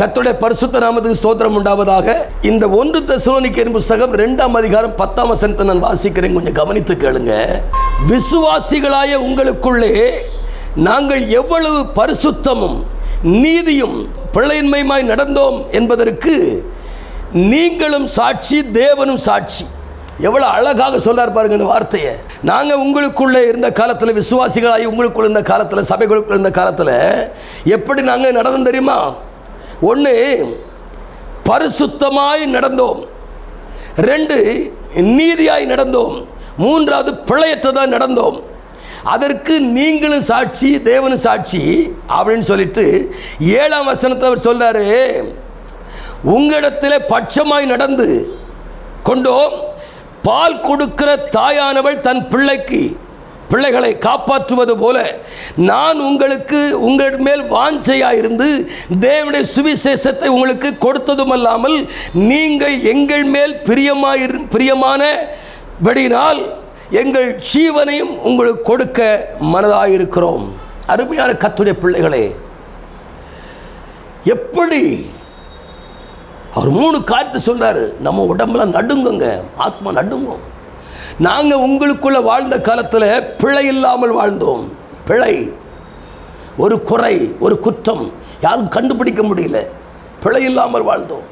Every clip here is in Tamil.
கர்த்தருடைய பரிசுத்த நாமத்துக்கு ஸ்தோத்திரம் உண்டாவதாக. இந்த 1 தெசலோனிக்கேயர் புத்தகம் 2ஆம் அதிகாரம் 10ஆம் வசனத்தை நான் வாசிக்கிறேன், கொஞ்சம் கவனித்து கேளுங்க. விசுவாசிகளாய உங்களுக்குள்ளே நாங்கள் எவ்வளவு பரிசுத்தமும் நீதியும் பிழையின்மையுமாய் நடந்தோம் என்பதற்கு நீங்களும் சாட்சி, தேவனும் சாட்சி. எவ்வளவு அழகாக சொல்றார் பாருங்க இந்த வார்த்தையை. நாங்க உங்களுக்குள்ளே இருந்த காலத்தில், விசுவாசிகளாகி உங்களுக்குள்ள இருந்த காலத்தில், சபைகளுக்குள்ள இருந்த காலத்தில் எப்படி நாங்க நடந்தோம் தெரியுமா? 1, பரிசுத்தமாய் நடந்தோம். 2, நீதியாய் நடந்தோம். 3வது, பிழையற்றதாய் நடந்தோம். அதற்கு நீங்களும் சாட்சி, தேவனும் சாட்சி அப்படின்னு சொல்லிட்டு 7ஆம் வசனத்தை அவர் சொல்றாரு, உங்களிடத்தில் பட்சமாய் நடந்து கொண்டோம். பால் கொடுக்கிற தாயானவள் தன் பிள்ளைகளை காப்பாற்றுவது போல நான் உங்கள் மேல் வாஞ்சையாயிருந்து தேவனுடைய சுவிசேஷத்தை உங்களுக்கு கொடுத்ததுமல்லாமல் நீங்கள் எங்கள் மேல் பிரியமானபடியினால் எங்கள் ஜீவனையும் உங்களுக்கு கொடுக்க மனதாயிருக்கிறோம். அருமையான கர்த்தருடைய பிள்ளைகளே, எப்படி அவர் 3 காரியத்தை சொல்றாரு. நம்ம உடம்பெல்லாம் நடுங்குங்க, ஆத்மா நடுங்கும். நாங்க உங்களுக்குள்ள வாழ்ந்த காலத்தில் பிழை இல்லாமல் வாழ்ந்தோம். பிழை, ஒரு குறை, ஒரு குற்றம் யாரும் கண்டுபிடிக்க முடியல. பிழை இல்லாமல் வாழ்ந்தோம்.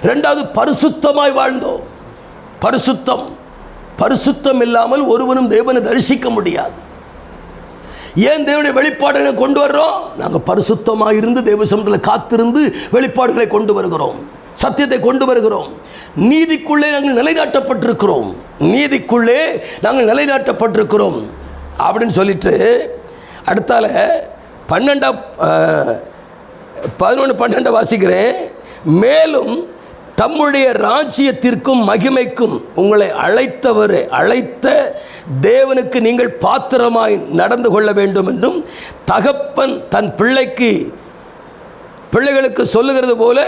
2வது, பரிசுத்தமாய் வாழ்ந்தோம். பரிசுத்தம் இல்லாமல் ஒருவனும் தேவனை தரிசிக்க முடியாது. ஏன் தேவனுடைய வெளிப்பாடுகளை கொண்டு வர்றோம்? நாங்கள் பரிசுத்தமாக இருந்து தேவ சமூகத்தில் காத்திருந்து வெளிப்பாடுகளை கொண்டு வருகிறோம், சத்தியத்தை கொண்டு வருகிறோம். நீதிக்குள்ளே நாங்கள் நிலைநாட்டப்பட்டிருக்கிறோம் அப்படின்னு சொல்லிட்டு அடுத்தால 11-12 வாசிக்கிறேன். மேலும் தம்முடைய ராஜ்யத்திற்கும் மகிமைக்கும் உங்களை அழைத்த தேவனுக்கு நீங்கள் பாத்திரமாய் நடந்து கொள்ள வேண்டும் என்றும், தகப்பன் தன் பிள்ளைகளுக்கு சொல்லுகிறது போல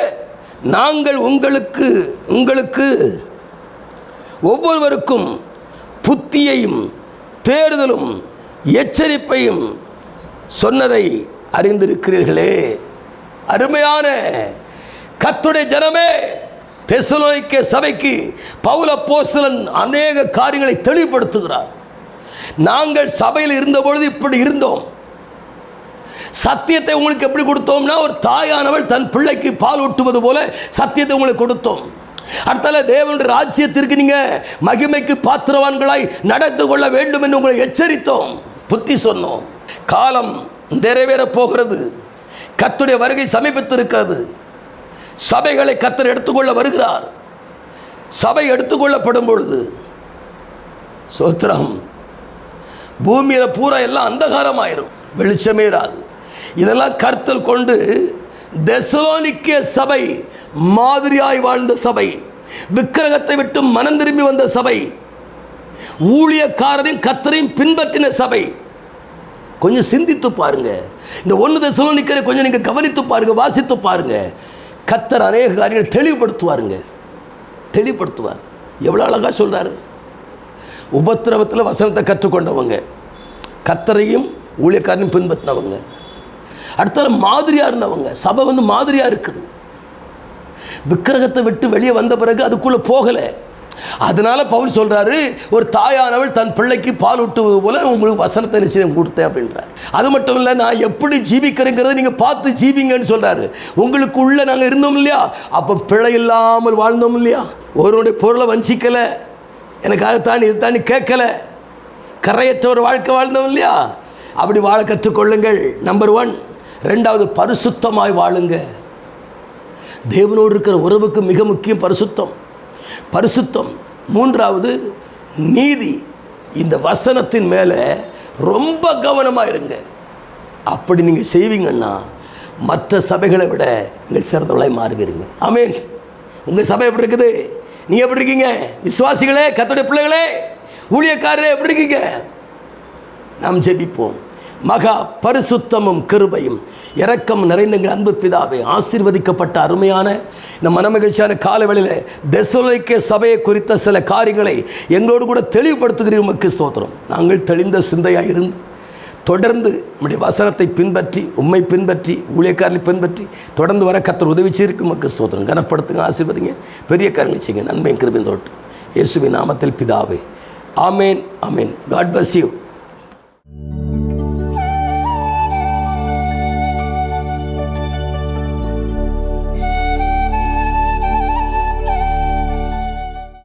நாங்கள் உங்களுக்கு ஒவ்வொருவருக்கும் புத்தியையும் தேறுதலும் எச்சரிப்பையும் சொன்னதை அறிந்திருக்கிறீர்களே. அருமையான கர்த்தருடைய ஜனமே, தெசலோனிக்கே சபைக்கு பவுல் அப்போஸ்தலன் அநேக காரியங்களை தெளிவுபடுத்துகிறார். நாங்கள் சபையில் இருந்தபொழுது இப்படி இருந்தோம். சத்தியத்தை உங்களுக்கு எப்படி கொடுத்தோம்னா, ஒரு தாயானவள் தன் பிள்ளைக்கு பால் ஊட்டுவது போல சத்தியத்தை உங்களுக்கு கொடுத்தோம். அடுத்தால தேவனுடைய ராஜ்யத்திற்கு நீங்க மகிமைக்கு பாத்திரவான்களாய் நடந்து கொள்ள வேண்டும் என்று உங்களை எச்சரித்தோம், புத்தி சொன்னோம். காலம் நிறைவேற போகிறது. கர்த்தருடைய வருகை சமீபத்திருக்கிறது. சபைகளை கர்த்தர் எடுத்துக்கொள்ள வருகிறார். சபை எடுத்துக்கொள்ளப்படும் பொழுது சோத்திரம், பூமியில பூரா எல்லாம் அந்தகாரமாயிரும், வெளிச்சமே இராது. இதெல்லாம் கருத்தில் கொண்டு தெசலோனிக்கே சபை மாதிரியாய் வாழ்ந்த சபை, விக்கிரகத்தை விட்டு மனம் திரும்பி வந்த சபை, ஊழியக்காரரையும் கர்த்தரையும் பின்பற்றின சபை. கொஞ்சம் சிந்தித்து பாருங்க. இந்த 1 தெசலோனிக்கேயரை கொஞ்சம் நீங்க கவனித்து பாருங்க, வாசித்து பாருங்க. கர்த்தர் அநேக காரியங்களை தெளிவுபடுத்துவார். எவ்வளவு அழகா சொல்றாரு. உபத்திரவத்தில் வசனத்தை கற்றுக்கொண்டவங்க, கர்த்தரையும் ஊழியக்காரனையும் பின்பற்றினவங்க, அடுத்த மாதிரியா இருந்தவங்க. சபை மாதிரியா இருக்குது. விக்கிரகத்தை விட்டு வெளியே வந்த பிறகு அதுக்குள்ள போகல. அதனால பவுல் சொல்றாரு, ஒரு தாயானவள் தன் பிள்ளைக்கு பால் ஊட்டுவது போல உங்களுக்கு வசனத்தை நிச்சயம் கொடுத்தேன் அப்படின்றார். அது மட்டும் இல்லை, நான் எப்படி ஜீவிக்கிறேங்கிறத நீங்க பார்த்து ஜீவிங்கன்னு சொல்றாரு. உங்களுக்கு உள்ள நாங்கள் இருந்தோம் இல்லையா, அப்ப பிழை இல்லாமல் வாழ்ந்தோம் இல்லையா, ஒருவனுடைய பொருளை வஞ்சிக்கல, எனக்கு அதை தாண்டி இது தாண்டி கேட்கல, கரையற்ற ஒரு வாழ்க்கை வாழ்ந்தோம் இல்லையா. அப்படி வாழ கற்றுக்கொள்ளுங்கள். நம்பர் 1. 2வது, பரிசுத்தமாய் வாழுங்க. தேவனோடு இருக்கிற உறவுக்கு மிக முக்கியம் பரிசுத்தம். 3வது, நீதி. இந்த வசனத்தின் மேல ரொம்ப கவனமா இருங்க. அப்படி நீங்க செய்வீங்கன்னா மற்ற சபைகளை விட நீங்க சிறந்தவர்களாய் மாறுவீங்க. ஆமென். உங்க சபை எப்படி இருக்குது? நீங்க எப்படி இருக்கீங்க? விசுவாசிகளே, கர்த்தருடைய பிள்ளைகளே, ஊழியக்காரரே எப்படி இருக்கீங்க? நாம் ஜெபிப்போம். மகா பரிசுத்தமும் கிருபையும் இரக்கம் நிறைந்த அன்பு பிதாவே, ஆசீர்வதிக்கப்பட்ட அருமையான இந்த மனமகிழ்ச்சியான காலவெளியில் தெசலோனிக்கே சபையை குறித்த சில காரியங்களை எங்களோடு கூட தெளிவுபடுத்துகிறீர். உமக்கு ஸ்தோத்திரம். நாங்கள் தெளிந்த சிந்தையாக இருந்து தொடர்ந்து நம்முடைய வசனத்தை பின்பற்றி, உண்மை பின்பற்றி, ஊழியக்காரனை பின்பற்றி தொடர்ந்து வர கர்த்தர் உதவி செய்திருக்கு. மக்கள் ஸ்தோத்திரம். கனப்படுத்துங்க, ஆசீர்வதிங்க, பெரிய காரியங்களை செய்யுங்க. நன்மை கிருபையும் தோற்று இயேசுவின் நாமத்தில் பிதாவே. ஆமேன், ஆமேன். God bless you.